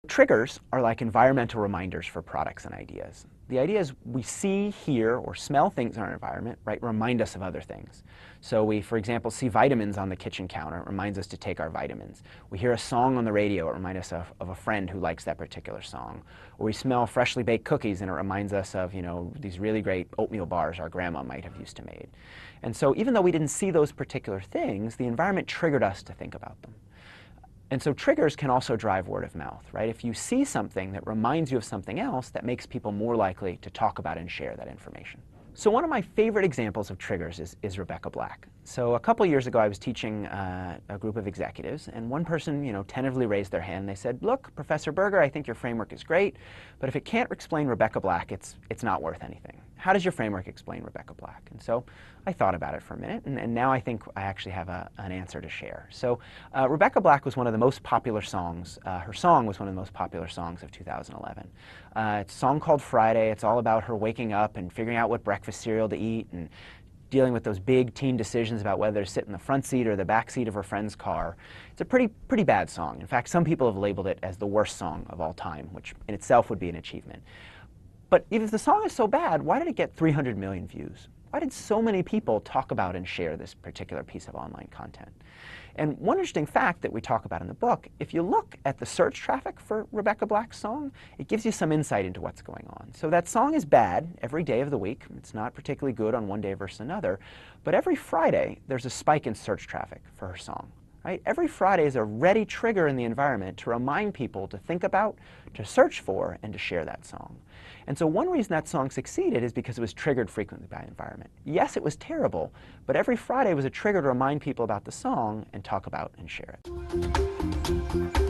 Triggers are like environmental reminders for products and ideas. The idea is we see, hear, or smell things in our environment, right, remind us of other things. So we, for example, see vitamins on the kitchen counter, it reminds us to take our vitamins. We hear a song on the radio, it reminds us of a friend who likes that particular song. Or we smell freshly baked cookies and it reminds us of, these really great oatmeal bars our grandma might have used to make. And so even though we didn't see those particular things, the environment triggered us to think about them. And so triggers can also drive word of mouth, right? If you see something that reminds you of something else, that makes people more likely to talk about and share that information. So one of my favorite examples of triggers is Rebecca Black. So a couple years ago I was teaching a group of executives, and one person tentatively raised their hand. They said, look, Professor Berger, I think your framework is great, but if it can't explain Rebecca Black, it's not worth anything. How does your framework explain Rebecca Black? And so I thought about it for a minute, and now I think I actually have an answer to share. So Rebecca Black was one of the most popular songs. Her song was one of the most popular songs of 2011. It's a song called Friday. It's all about her waking up and figuring out what breakfast cereal to eat and dealing with those big teen decisions about whether to sit in the front seat or the back seat of her friend's car. It's a pretty bad song. In fact, some people have labeled it as the worst song of all time, which in itself would be an achievement. But if the song is so bad, why did it get 300 million views? Why did so many people talk about and share this particular piece of online content? And one interesting fact that we talk about in the book, if you look at the search traffic for Rebecca Black's song, it gives you some insight into what's going on. So that song is bad every day of the week. It's not particularly good on one day versus another. But every Friday, there's a spike in search traffic for her song. Right? Every Friday is a ready trigger in the environment to remind people to think about, to search for, and to share that song. And so one reason that song succeeded is because it was triggered frequently by the environment. Yes, it was terrible, but every Friday was a trigger to remind people about the song and talk about and share it.